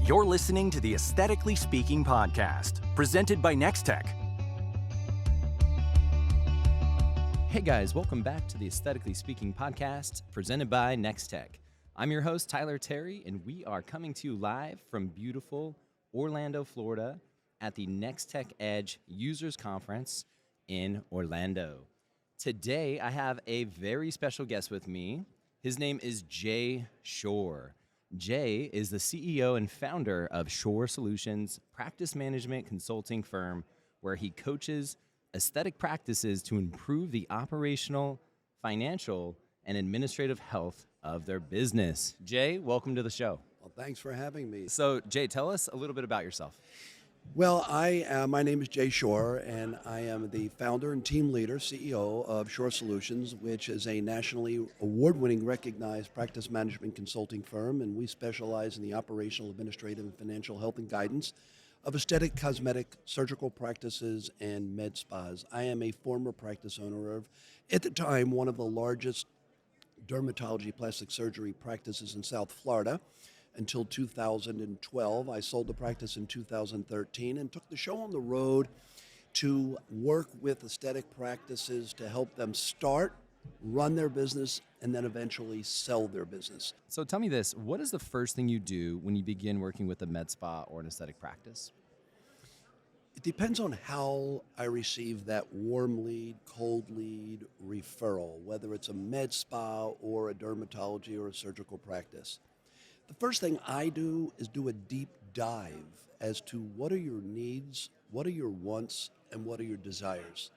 You're listening to the Aesthetically Speaking podcast, presented by Nextech. Hey guys, welcome back to the Aesthetically Speaking podcast, presented by Nextech. I'm your host, Tyler Terry, and we are coming to you live from beautiful Orlando, Florida, at the Nextech Edge Users Conference in Orlando. Today, I have a very special guest with me. His name is Jay Shorr. Jay is the CEO and founder of Shorr Solutions, practice management consulting firm where he coaches aesthetic practices to improve the operational, financial, and administrative health of their business. Jay, welcome to the show. Well, thanks for having me. So, Jay, tell us a little bit about yourself. Well, my name is Jay Shorr, and I am the founder and team leader, CEO of Shorr Solutions, which is a nationally award-winning recognized practice management consulting firm, and we specialize in the operational, administrative, and financial health and guidance of aesthetic, cosmetic, surgical practices, and med spas. I am a former practice owner of, at the time, one of the largest dermatology plastic surgery practices in South Florida. Until 2012. I sold the practice in 2013 and took the show on the road to work with aesthetic practices to help them start, run their business, and then eventually sell their business. So tell me this, what is the first thing you do when you begin working with a med spa or an aesthetic practice? It depends on how I receive that warm lead, cold lead, referral, whether it's a med spa or a dermatology or a surgical practice. The first thing I do is do a deep dive as to what are your needs, what are your wants, and what are your desires.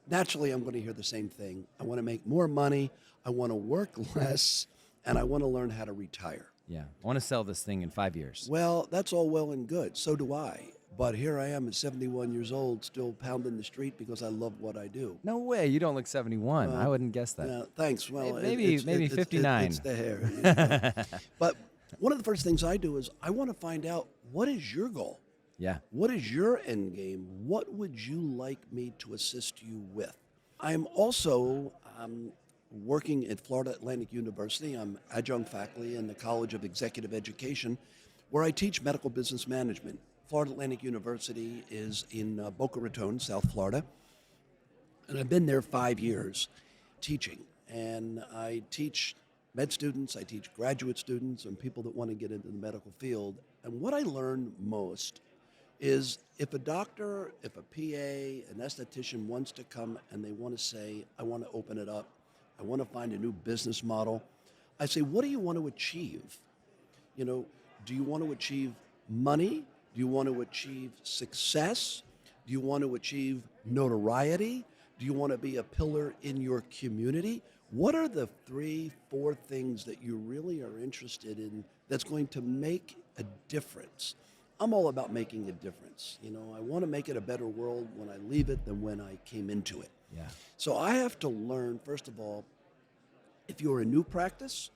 Naturally, I'm going to hear the same thing. I want to make more money, I want to work less, and I want to learn how to retire. Yeah, I want to sell this thing in 5 years. Well, that's all well and good. So do I. But here I am at 71 years old, still pounding the street because I love what I do. No way, you don't look 71. I wouldn't guess that. Yeah, thanks. Well, maybe 59. It's the hair. You know. But one of the first things I do is I want to find out, what is your goal? Yeah. What is your end game? What would you like me to assist you with? I'm also working at Florida Atlantic University. I'm adjunct faculty in the College of Executive Education, where I teach medical business management. Florida Atlantic University is in Boca Raton, South Florida, and I've been there 5 years teaching. And I teach med students, I teach graduate students, and people that want to get into the medical field. And what I learn most is if a doctor, if a PA, an esthetician wants to come and they want to say, I want to open it up, I want to find a new business model, I say, what do you want to achieve? You know, do you want to achieve money? Do you want to achieve success? Do you want to achieve notoriety? Do you want to be a pillar in your community? What are the 3-4 things that you really are interested in that's going to make a difference? I'm all about making a difference. You know, I want to make it a better world when I leave it than when I came into it. Yeah. So I have to learn, first of all, if you're a new practice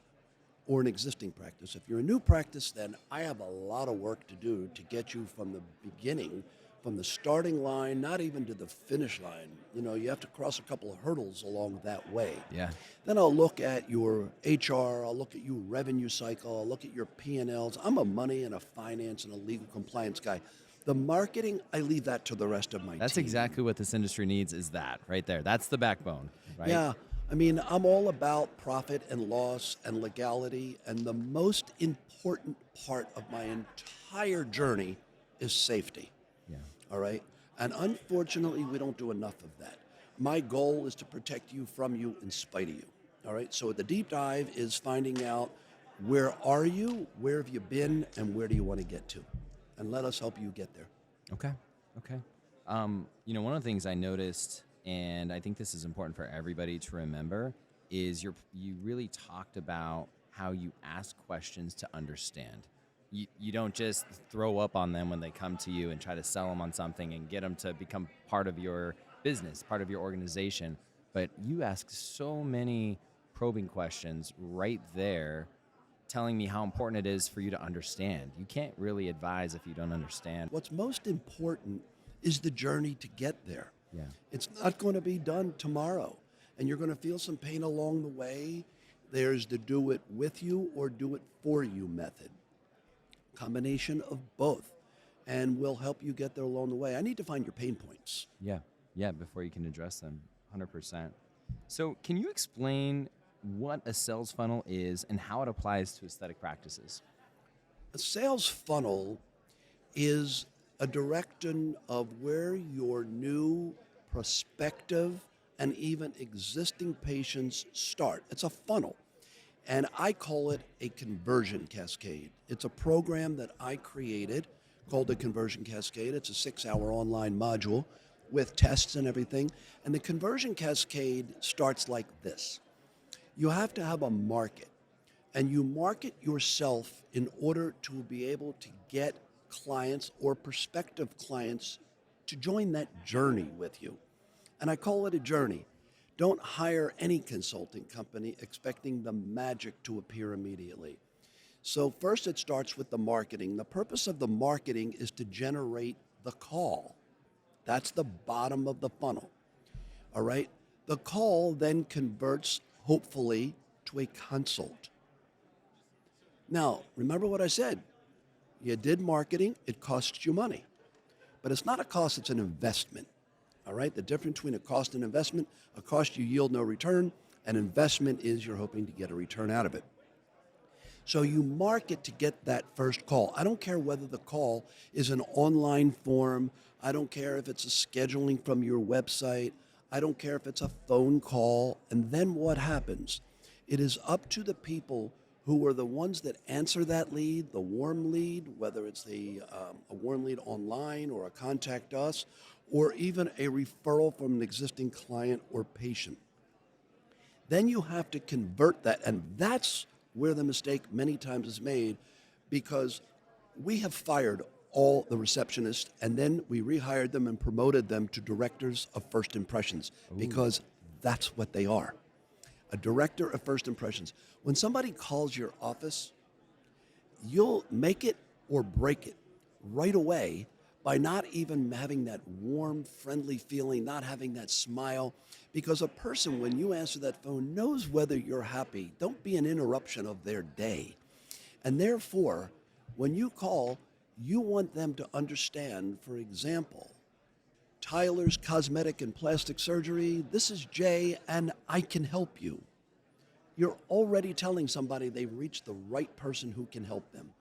or an existing practice. If you're a new practice, then I have a lot of work to do to get you from the beginning, from the starting line, not even to the finish line. You know, you have to cross a couple of hurdles along that way. Yeah. Then I'll look at your HR, I'll look at your revenue cycle, I'll look at your P&Ls. I'm a money and a finance and a legal compliance guy. The marketing, I leave that to the rest of my team. That's exactly what this industry needs, is that right there. That's the backbone, right? Yeah. I mean, I'm all about profit and loss and legality, and the most important part of my entire journey is safety. Yeah. All right? And unfortunately, we don't do enough of that. My goal is to protect you from you in spite of you. All right? So the deep dive is finding out, where are you, where have you been, and where do you want to get to? And let us help you get there. Okay. You know, one of the things I noticed, and I think this is important for everybody to remember, is you really talked about how you ask questions to understand. You don't just throw up on them when they come to you and try to sell them on something and get them to become part of your business, part of your organization, but you ask so many probing questions right there, telling me how important it is for you to understand. You can't really advise if you don't understand. What's most important is the journey to get there. Yeah. It's not going to be done tomorrow, and you're going to feel some pain along the way. There's the do it with you or do it for you method. combination of both, and we'll help you get there along the way. I need to find your pain points. Yeah, yeah, before you can address them, 100%. So, can you explain what a sales funnel is and how it applies to aesthetic practices? A sales funnel is a direction of where your new prospective and even existing patients start. It's a funnel. And I call it a conversion cascade. It's a program that I created called the Conversion Cascade. It's a 6-hour online module with tests and everything. And the conversion cascade starts like this. You have to have a market, and you market yourself in order to be able to get clients or prospective clients to join that journey with you. And I call it a journey. Don't hire any consulting company expecting the magic to appear immediately. So first it starts with the marketing. The purpose of the marketing is to generate the call. That's the bottom of the funnel. All right? The call then converts, hopefully, to a consult. Now, remember what I said. You did marketing, it costs you money. But it's not a cost, it's an investment. All right? The difference between a cost and investment, a cost you yield no return, an investment is you're hoping to get a return out of it. So you market to get that first call. I don't care whether the call is an online form. I don't care if it's a scheduling from your website. I don't care if it's a phone call. And then what happens? It is up to the people who are the ones that answer that lead, the warm lead, whether it's a warm lead online or a contact us, or even a referral from an existing client or patient. Then you have to convert that, and that's where the mistake many times is made, because we have fired all the receptionists and then we rehired them and promoted them to directors of first impressions. Ooh. Because that's what they are. A director of first impressions. When somebody calls your office, you'll make it or break it right away by not even having that warm, friendly feeling, not having that smile. Because a person, when you answer that phone, knows whether you're happy. Don't be an interruption of their day. And therefore, when you call, you want them to understand, for example, Tyler's Cosmetic and Plastic Surgery, this is Jay, and I can help you. You're already telling somebody they've reached the right person who can help them.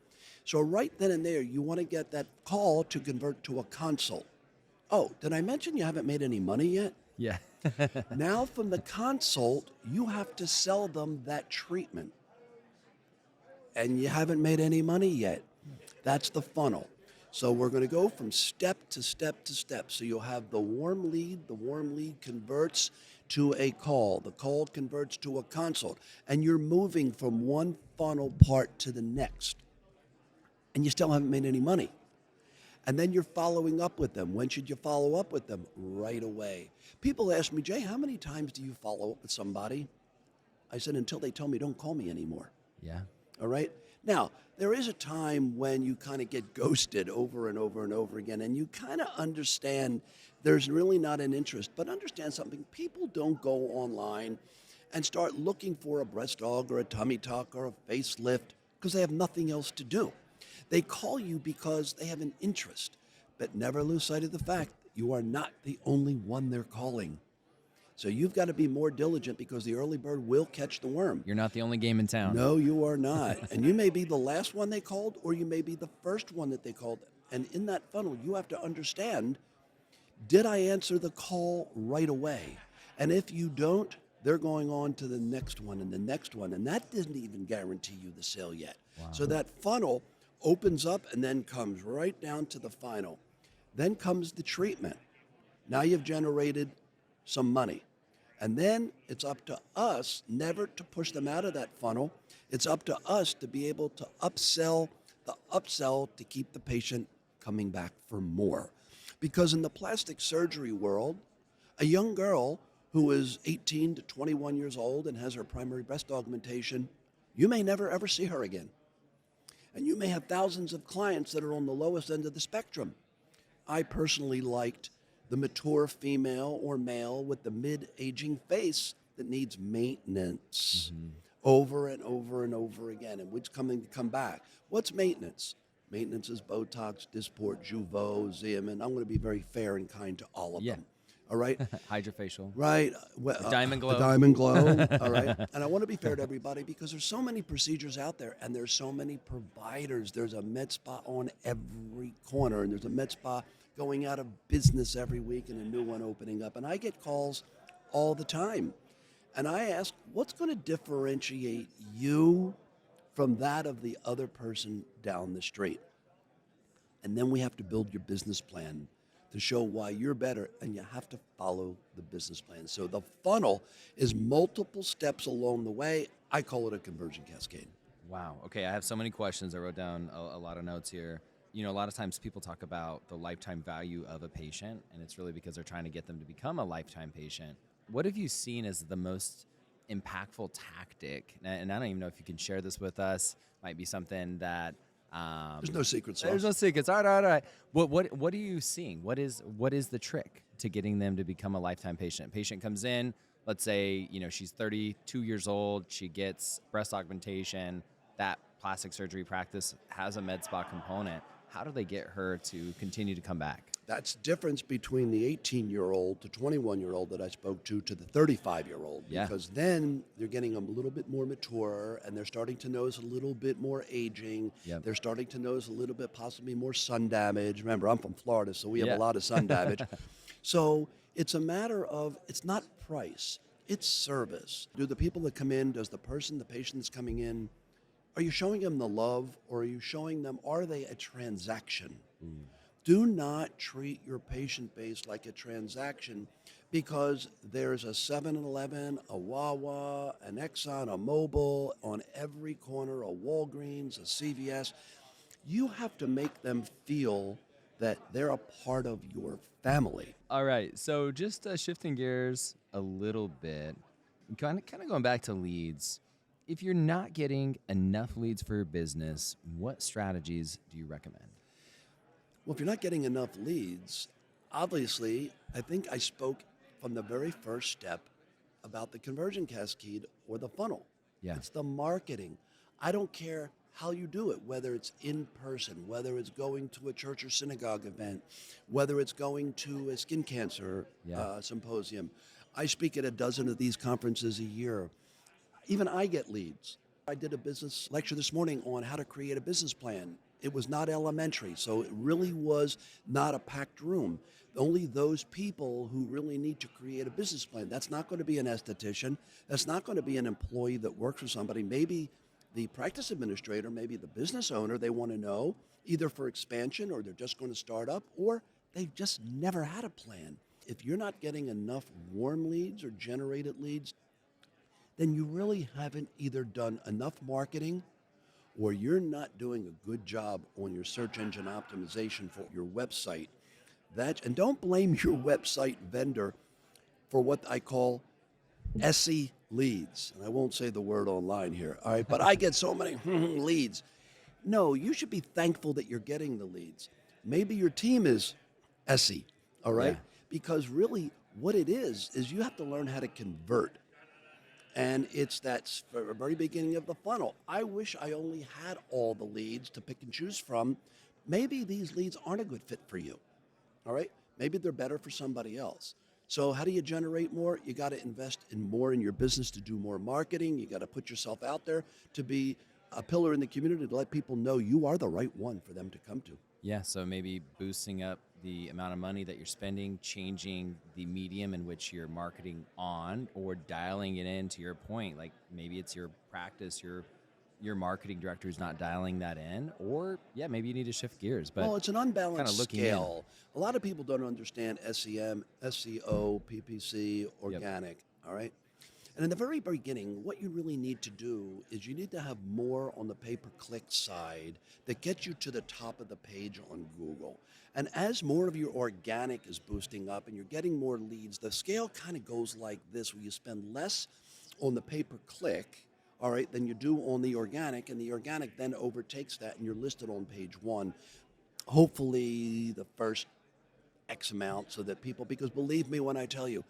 So right then and there, you want to get that call to convert to a consult. Oh, did I mention you haven't made any money yet? Yeah. Now from the consult, you have to sell them that treatment. And you haven't made any money yet. That's the funnel. So we're going to go from step to step to step. So you'll have the warm lead converts to a call. The call converts to a consult. And you're moving from one funnel part to the next. And you still haven't made any money. And then you're following up with them. When should you follow up with them? Right away. People ask me, Jay, how many times do you follow up with somebody? I said, until they tell me don't call me anymore. Yeah. All right? Now, there is a time when you kind of get ghosted over and over and over again, and you kind of understand there's really not an interest. But understand something, people don't go online and start looking for a breast aug or a tummy tuck or a facelift because they have nothing else to do. They call you because they have an interest, but never lose sight of the fact that you are not the only one they're calling. So you've got to be more diligent because the early bird will catch the worm. You're not the only game in town. No, you are not. And you may be the last one they called, or you may be the first one that they called. And in that funnel, you have to understand, did I answer the call right away? And if you don't, they're going on to the next one and the next one. And that doesn't even guarantee you the sale yet. Wow. So that funnel opens up and then comes right down to the final. Then comes the treatment. Now you've generated some money. And then it's up to us never to push them out of that funnel. It's up to us to be able to upsell to keep the patient coming back for more. Because in the plastic surgery world, a young girl who is 18 to 21 years old and has her primary breast augmentation, you may never ever see her again. And you may have thousands of clients that are on the lowest end of the spectrum. I personally liked the mature female or male with the mid-aging face that needs maintenance over and over and over again, and which come back. What's maintenance? Maintenance is Botox, Dysport, Jeuveau, Xeomin. I'm going to be very fair and kind to all of Yeah. them. All right? Hydrofacial. Right. Diamond Glow. A Diamond Glow. All right. And I want to be fair to everybody because there's so many procedures out there and there's so many providers. There's a MedSpa on every corner and there's a MedSpa going out of business every week and a new one opening up. And I get calls all the time. And I ask, what's going to differentiate you from that of the other person down the street? And then we have to build your business plan to show why you're better, and you have to follow the business plan. So the funnel is multiple steps along the way. I call it a conversion cascade. Wow. Okay, I have so many questions. I wrote down a lot of notes here. You know, a lot of times people talk about the lifetime value of a patient, and it's really because they're trying to get them to become a lifetime patient. What have you seen as the most impactful tactic? And I don't even know if you can share this with us. Might be something that There's no secret sauce. there's no secrets. All right. What are you seeing? What is the trick to getting them to become a lifetime patient? Patient comes in, let's say, you know, she's 32 years old, she gets breast augmentation, that plastic surgery practice has a med spa component. How do they get her to continue to come back? That's difference between the 18-year-old to 21-year-old that I spoke to the 35-year-old. Yeah. Because then they're getting a little bit more mature and they're starting to notice a little bit more aging. Yep. They're starting to notice a little bit possibly more sun damage. Remember, I'm from Florida, so we have Yeah. a lot of sun damage. So it's a matter of, it's not price, it's service. Do the people that come in, does the patient that's coming in, are you showing them the love or are you showing them, are they a transaction? Do not treat your patient base like a transaction because there's a 7-Eleven, a Wawa, an Exxon, a Mobil on every corner, a Walgreens, a CVS. You have to make them feel that they're a part of your family. All right, so just shifting gears a little bit, kind of going back to leads. If you're not getting enough leads for your business, what strategies do you recommend? Well, if you're not getting enough leads, obviously, I think I spoke from the very first step about the conversion cascade or the funnel. Yeah. It's the marketing. I don't care how you do it, whether it's in person, whether it's going to a church or synagogue event, whether it's going to a skin cancer symposium. I speak at a dozen of these conferences a year. Even I get leads. I did a business lecture this morning on how to create a business plan. It was not elementary, so it really was not a packed room. Only those people who really need to create a business plan. That's not going to be an esthetician. That's not going to be an employee that works for somebody. Maybe the practice administrator, maybe the business owner, they want to know either for expansion or they're just going to start up or they've just never had a plan. If you're not getting enough warm leads or generated leads, then you really haven't either done enough marketing or you're not doing a good job on your search engine optimization for your website. And don't blame your website vendor for what I call SE leads. And I won't say the word online here, all right? But I get so many leads. No, you should be thankful that you're getting the leads. Maybe your team is SE, all right? Yeah. Because really what it is you have to learn how to convert. And it's that very beginning of the funnel. I wish I only had all the leads to pick and choose from. Maybe these leads aren't a good fit for you, all right? Maybe they're better for somebody else. So how do you generate more? You got to invest more in your business to do more marketing. You got to put yourself out there to be a pillar in the community to let people know you are the right one for them to come to. Yeah, so maybe boosting up the amount of money that you're spending, changing the medium in which you're marketing on, or dialing it in, to your point. Like maybe it's your practice, your marketing director is not dialing that in, or maybe you need to shift gears. But well, it's an unbalanced looking scale. A lot of people don't understand SEM, SEO, PPC, organic, all right? And in the very beginning, what you really need to do is you need to have more on the pay-per-click side that gets you to the top of the page on Google. And as more of your organic is boosting up and you're getting more leads, the scale kind of goes like this, where you spend less on the pay-per-click, all right, than you do on the organic, and the organic then overtakes that and you're listed on page one. Hopefully the first X amount so that people, because believe me when I tell you,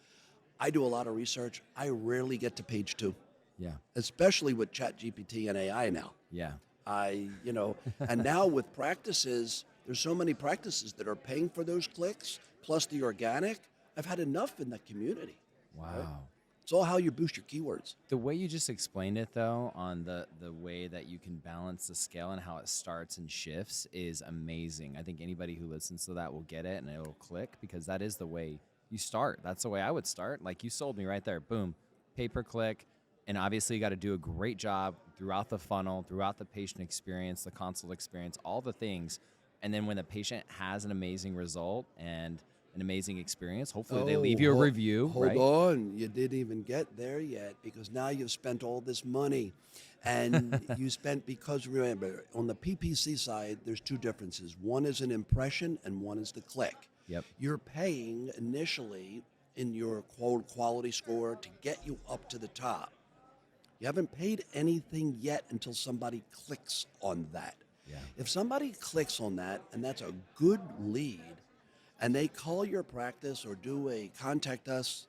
I do a lot of research. I rarely get to page two. Yeah. Especially with ChatGPT and AI now. Yeah. And now with practices, there's so many practices that are paying for those clicks, plus the organic. I've had enough in the community. Wow. Right? It's all how you boost your keywords. The way you just explained it, though, on the way that you can balance the scale and how it starts and shifts is amazing. I think anybody who listens to that will get it and it'll click, because that is the way you start. That's the way I would start. Like, you sold me right there. Boom. Pay-per-click. And obviously you got to do a great job throughout the funnel, throughout the patient experience, the consult experience, all the things. And then when the patient has an amazing result and an amazing experience, hopefully they leave you a review. Hold on. You didn't even get there yet, because now you've spent all this money. And you spent, because remember, on the PPC side, there's two differences. One is an impression and one is the click. Yep. You're paying initially in your quality score to get you up to the top. You haven't paid anything yet until somebody clicks on that. Yeah. If somebody clicks on that, and that's a good lead, and they call your practice or do a contact us,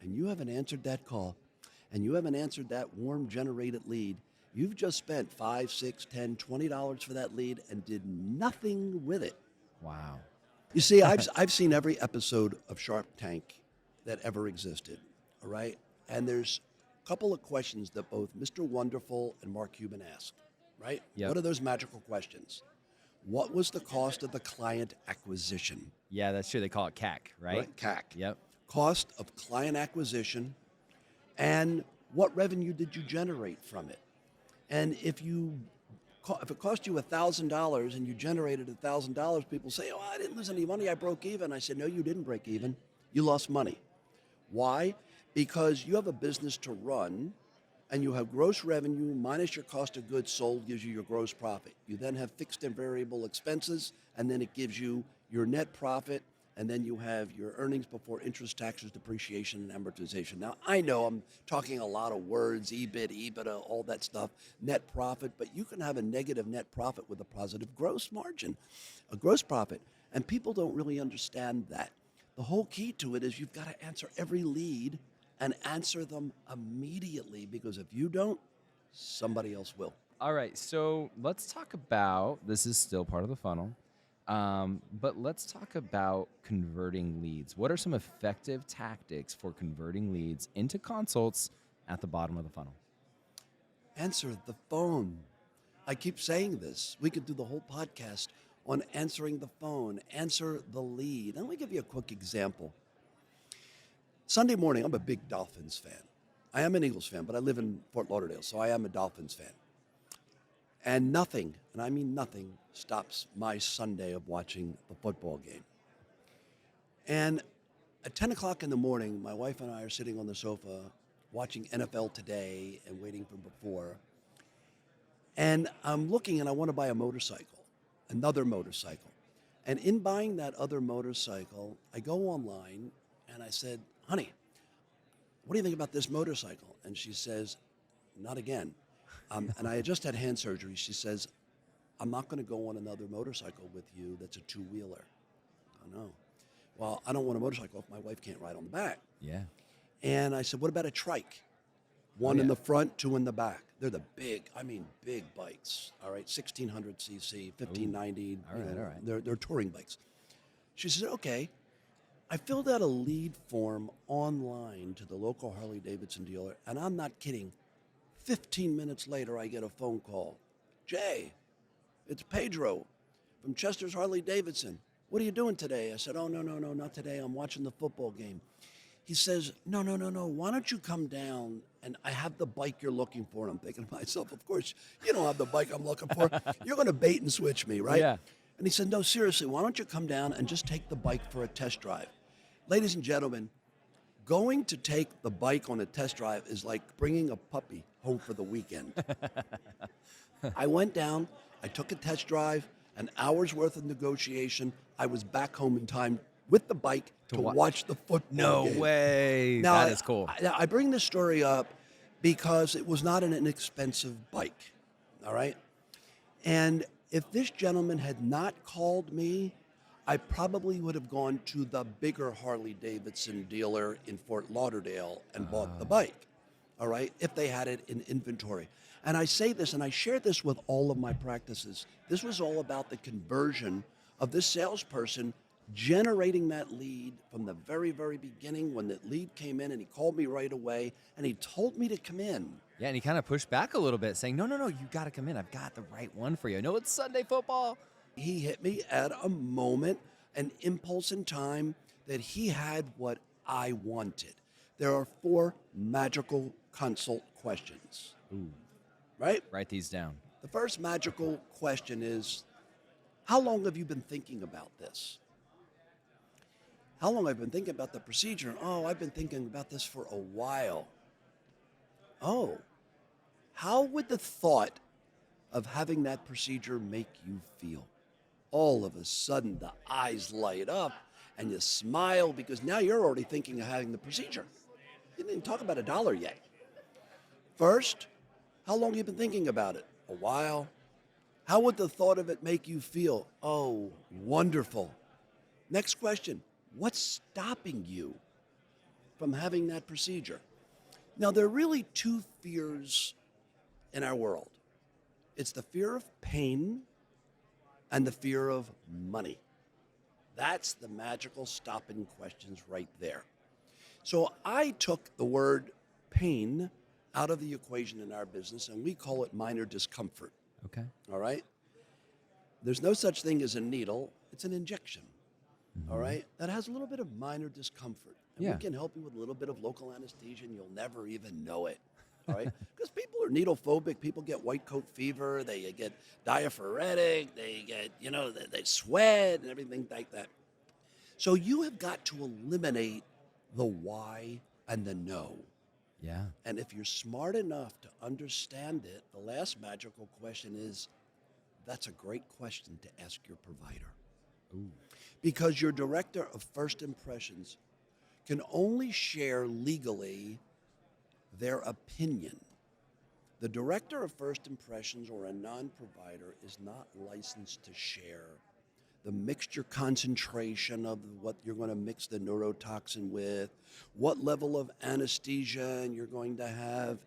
and you haven't answered that call, and you haven't answered that warm generated lead, you've just spent $5, $6, $10, $20 for that lead and did nothing with it. Wow. You see, I've seen every episode of Shark Tank that ever existed, all right? And there's a couple of questions that both Mr. Wonderful and Mark Cuban ask, right? Yep. What are those magical questions? What was the cost of the client acquisition? Yeah, that's true. They call it CAC, right? CAC. Yep. Cost of client acquisition, and what revenue did you generate from it? And if it cost you $1,000 and you generated $1,000, people say, "Oh, I didn't lose any money. I broke even." I said, "No, you didn't break even. You lost money." Why? Because you have a business to run, and you have gross revenue minus your cost of goods sold gives you your gross profit. You then have fixed and variable expenses, and then it gives you your net profit, and then you have your earnings before interest, taxes, depreciation, and amortization. Now, I know I'm talking a lot of words, EBIT, EBITDA, all that stuff, net profit, but you can have a negative net profit with a positive gross margin, a gross profit, and people don't really understand that. The whole key to it is you've got to answer every lead and answer them immediately, because if you don't, somebody else will. All right, so let's talk about, this is still part of the funnel, but let's talk about converting leads. What are some effective tactics for converting leads into consults at the bottom of the funnel? Answer the phone. I keep saying this. We could do the whole podcast on answering the phone, answer the lead. And let me give you a quick example. Sunday morning, I'm a big Dolphins fan. I am an Eagles fan, but I live in Fort Lauderdale, so I am a Dolphins fan. And nothing, and I mean nothing, stops my Sunday of watching the football game. And at 10 o'clock in the morning, my wife and I are sitting on the sofa watching NFL Today and waiting for before. And I'm looking, and I want to buy a motorcycle, another motorcycle. And in buying that other motorcycle, I go online and I said, "Honey, what do you think about this motorcycle?" And she says, "Not again." And I had just had hand surgery. She says, "I'm not going to go on another motorcycle with you that's a two-wheeler." I know. Well, I don't want a motorcycle if my wife can't ride on the back. Yeah. And I said, "What about a trike? One in the front, two in the back." They're the big bikes, all right, 1,600 cc, 1,590. All right. They're touring bikes. She said, "Okay." I filled out a lead form online to the local Harley-Davidson dealer, and I'm not kidding. 15 minutes later, I get a phone call. "Jay, it's Pedro from Chester's Harley-Davidson. What are you doing today?" I said, "Oh, no, not today. I'm watching the football game." He says, No. Why don't you come down, and I have the bike you're looking for." And I'm thinking to myself, of course, you don't have the bike I'm looking for. You're going to bait and switch me, right? Yeah. And he said, "No, seriously, why don't you come down and just take the bike for a test drive?" Ladies and gentlemen, going to take the bike on a test drive is like bringing a puppy home for the weekend. I went down, I took a test drive, an hour's worth of negotiation. I was back home in time with the bike to watch the football game. No way. Now, That is cool. I bring this story up because it was not an inexpensive bike, all right? And if this gentleman had not called me, I probably would have gone to the bigger Harley-Davidson dealer in Fort Lauderdale and bought the bike, all right, if they had it in inventory. And I say this, and I share this with all of my practices. This was all about the conversion of this salesperson generating that lead from the very, very beginning when that lead came in, and he called me right away, and he told me to come in. Yeah, and he kind of pushed back a little bit, saying, no, you got to come in. I've got the right one for you. I know it's Sunday football. He hit me at a moment, an impulse in time that he had what I wanted. There are 4 magical consult questions. Ooh. Right? Write these down. The first magical question is, how long have you been thinking about this? How long have I been thinking about the procedure? Oh, I've been thinking about this for a while. Oh, how would the thought of having that procedure make you feel? All of a sudden, the eyes light up and you smile because now you're already thinking of having the procedure. You didn't even talk about $1 yet. First, how long have you been thinking about it? A while. How would the thought of it make you feel? Oh, wonderful. Next question, what's stopping you from having that procedure? Now, there are really 2 fears in our world. It's the fear of pain and the fear of money. That's the magical stopping questions right there. So I took the word pain out of the equation in our business, and we call it minor discomfort. Okay. All right? There's no such thing as a needle. It's an injection. All right? That has a little bit of minor discomfort. And Yeah. we can help you with a little bit of local anesthesia, and you'll never even know it. All right? Because people are needle phobic. People get white coat fever. They get diaphoretic. They get, they sweat and everything like that. So you have got to eliminate the why and the no. Yeah. And if you're smart enough to understand it, the last magical question is, that's a great question to ask your provider. Ooh. Because your director of first impressions can only share legally their opinion. The director of first impressions or a non-provider is not licensed to share the mixture concentration of what you're going to mix the neurotoxin with, what level of anesthesia you're going to have.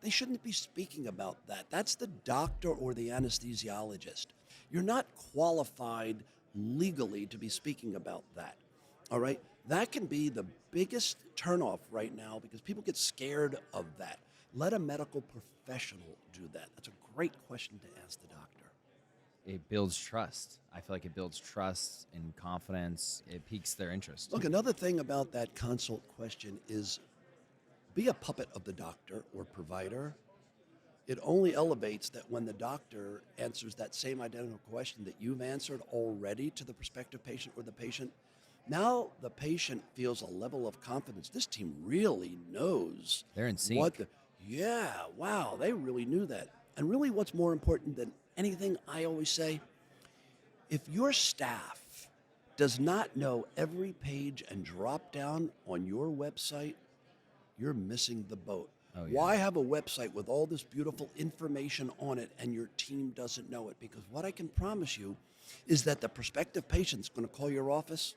They shouldn't be speaking about that. That's the doctor or the anesthesiologist. You're not qualified legally to be speaking about that, all right? That can be the biggest turnoff right now because people get scared of that. Let a medical professional do that. That's a great question to ask the doctor. It builds trust. I feel like it builds trust and confidence. It piques their interest. Look, another thing about that consult question is be a puppet of the doctor or provider. It only elevates that when the doctor answers that same identical question that you've answered already to the prospective patient or the patient, now the patient feels a level of confidence. This team really knows. They're in sync. Yeah, wow, they really knew that. And really what's more important than anything, I always say, if your staff does not know every page and drop down on your website, you're missing the boat. Oh, yeah. Why have a website with all this beautiful information on it and your team doesn't know it? Because what I can promise you is that the prospective patient's going to call your office,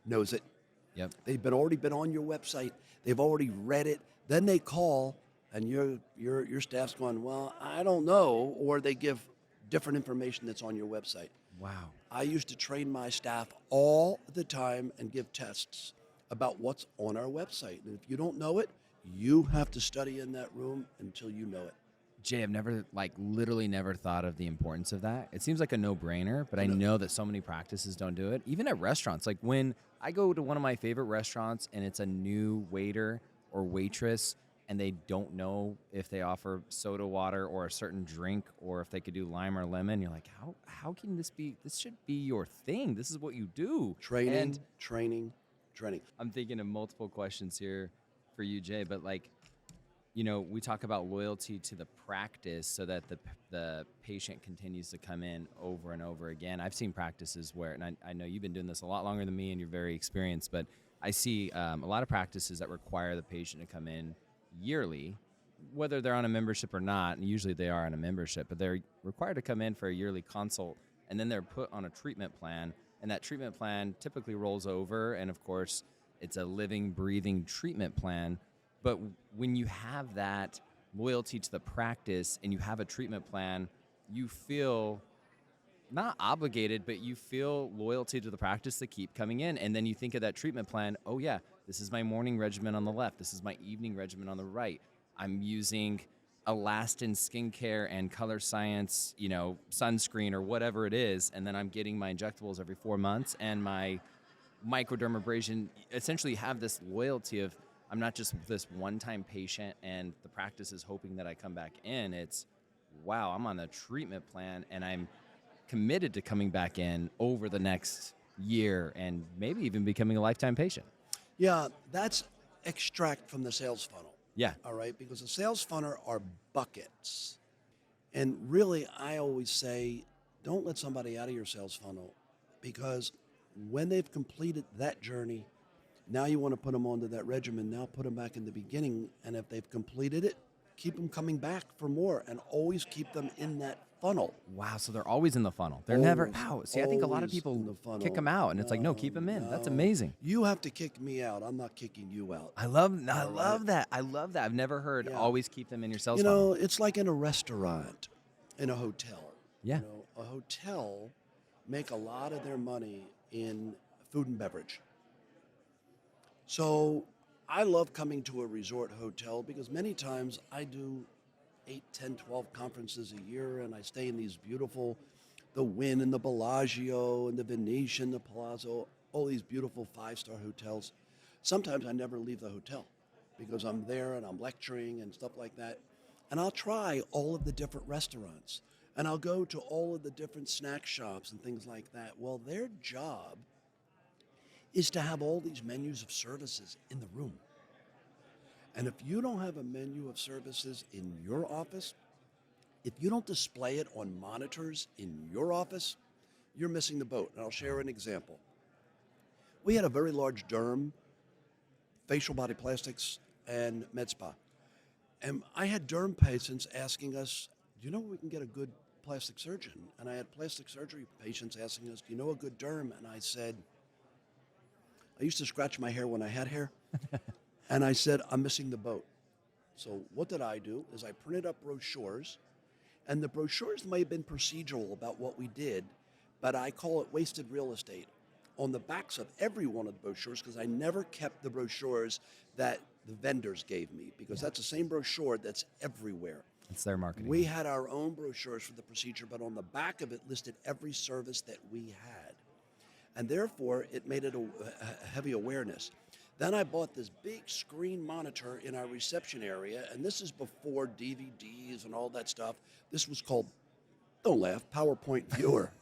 knows it. Yep. They've already been on your website. They've already read it. Then they call, and your staff's going, well, I don't know, or they give different information that's on your website. Wow. I used to train my staff all the time and give tests about what's on our website. And if you don't know it, you have to study in that room until you know it. Jay, I've literally never thought of the importance of that. It seems like a no-brainer, but I know that so many practices don't do it. Even at restaurants, like when I go to one of my favorite restaurants and it's a new waiter or waitress and they don't know if they offer soda water or a certain drink or if they could do lime or lemon, you're like, how can this be? This should be your thing. This is what you do. Training. I'm thinking of multiple questions here for you, Jay, but we talk about loyalty to the practice so that the patient continues to come in over and over again. I've seen practices where, and I know you've been doing this a lot longer than me and you're very experienced, but I see a lot of practices that require the patient to come in yearly, whether they're on a membership or not, and usually they are on a membership, but they're required to come in for a yearly consult, and then they're put on a treatment plan, and that treatment plan typically rolls over, and of course, it's a living, breathing treatment plan. But when you have that loyalty to the practice and you have a treatment plan, you feel not obligated, but you feel loyalty to the practice to keep coming in. And then you think of that treatment plan. Oh yeah, this is my morning regimen on the left. This is my evening regimen on the right. I'm using Elastin skincare and Color Science, sunscreen or whatever it is. And then I'm getting my injectables every 4 months and my microdermabrasion. Essentially have this loyalty of, I'm not just this one-time patient and the practice is hoping that I come back in. It's, wow, I'm on a treatment plan and I'm committed to coming back in over the next year and maybe even becoming a lifetime patient. Yeah, that's extract from the sales funnel. Yeah. All right, because the sales funnel are buckets. And really, I always say, don't let somebody out of your sales funnel, because when they've completed that journey, now you want to put them onto that regimen. Now put them back in the beginning. And if they've completed it, keep them coming back for more and always keep them in that funnel. Wow, so they're always in the funnel. They're Always, never out. See, I think a lot of always in people the funnel. kick them out, and it's like, no, keep them in. That's amazing. You have to kick me out. I'm not kicking you out. I love that. I love that. I've never heard always keep them in your sales funnel. It's like in a restaurant, in a hotel. Yeah. A hotel make a lot of their money in food and beverage. So I love coming to a resort hotel because many times I do 8, 10, 12 conferences a year, and I stay in these beautiful, the Wynn and the Bellagio and the Venetian, the Palazzo, all these beautiful 5-star hotels. Sometimes I never leave the hotel because I'm there and I'm lecturing and stuff like that. And I'll try all of the different restaurants, and I'll go to all of the different snack shops and things like that. Well, their job is to have all these menus of services in the room. And if you don't have a menu of services in your office, if you don't display it on monitors in your office, you're missing the boat. And I'll share an example. We had a very large derm, facial body plastics, and MedSpa. And I had derm patients asking us, do you know where we can get a good plastic surgeon? And I had plastic surgery patients asking us, do you know a good derm? And I said, I used to scratch my hair when I had hair. And I said, I'm missing the boat. So what did I do is I printed up brochures, and the brochures may have been procedural about what we did, but I call it wasted real estate on the backs of every one of the brochures, because I never kept the brochures that the vendors gave me, because that's the same brochure that's everywhere. It's their marketing. We had our own brochures for the procedure, but on the back of it listed every service that we had. And therefore, it made it a heavy awareness. Then I bought this big screen monitor in our reception area, and this is before DVDs and all that stuff. This was called, don't laugh, PowerPoint Viewer.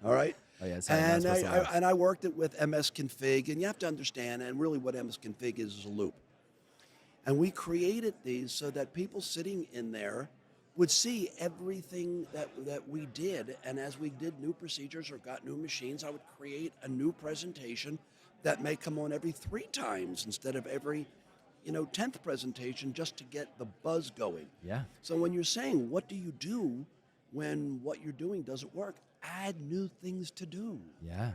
All right? Oh, yeah, sorry, and I worked it with MS Config, and you have to understand, and really what MS Config is a loop. And we created these so that people sitting in there would see everything that we did. And as we did new procedures or got new machines, I would create a new presentation that may come on every 3 times instead of every 10th presentation, just to get the buzz going. Yeah. So when you're saying, what do you do when what you're doing doesn't work? Add new things to do. Yeah.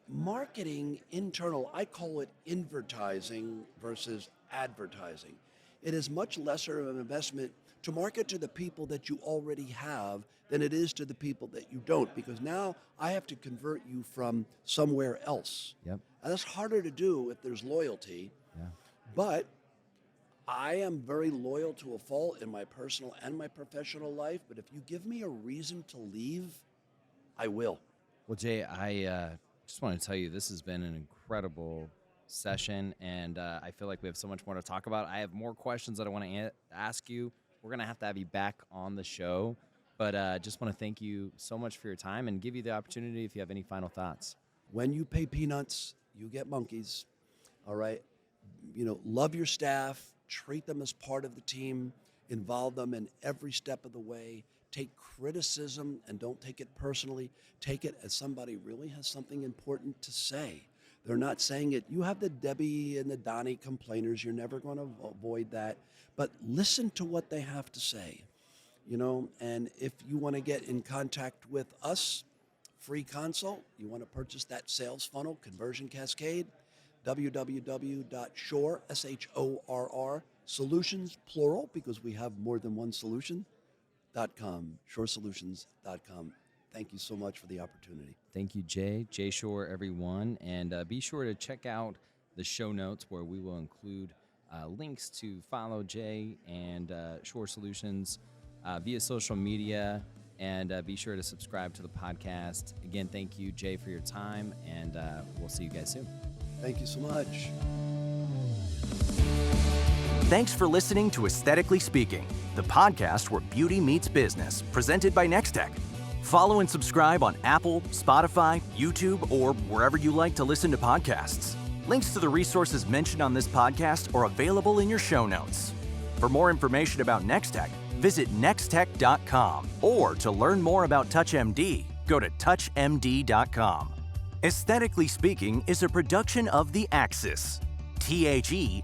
Marketing internal, I call it invertising versus advertising. It is much lesser of an investment to market to the people that you already have than it is to the people that you don't, because now I have to convert you from somewhere else. Yep. And that's harder to do if there's loyalty. Yeah. But I am very loyal to a fault in my personal and my professional life, but if you give me a reason to leave, I will. Well, Jay, I just want to tell you this has been an incredible session, and I feel like we have so much more to talk about. I have more questions that I want to ask you. We're going to have you back on the show, but just want to thank you so much for your time and give you the opportunity if you have any final thoughts. When you pay peanuts, you get monkeys, all right? Love your staff, treat them as part of the team, involve them in every step of the way. Take criticism and don't take it personally. Take it as somebody really has something important to say. They're not saying it. You have the Debbie and the Donnie complainers. You're never going to avoid that. But listen to what they have to say, and if you want to get in contact with us, free consult, you want to purchase that sales funnel, conversion cascade, www.shorr, S-H-O-R-R, solutions, plural, because we have more than one solution, .com, shorsolutions.com. Thank you so much for the opportunity. Thank you, Jay. Jay Shorr, everyone. And be sure to check out the show notes where we will include links to follow Jay and Shorr Solutions via social media. And be sure to subscribe to the podcast. Again, thank you, Jay, for your time. And we'll see you guys soon. Thank you so much. Thanks for listening to Aesthetically Speaking, the podcast where beauty meets business, presented by Nextech. Follow and subscribe on Apple, Spotify, YouTube, or wherever you like to listen to podcasts. Links to the resources mentioned on this podcast are available in your show notes. For more information about Nextech, visit nextech.com, or to learn more about TouchMD, go to touchmd.com. Aesthetically Speaking is a production of The Axis, TheAxis.io.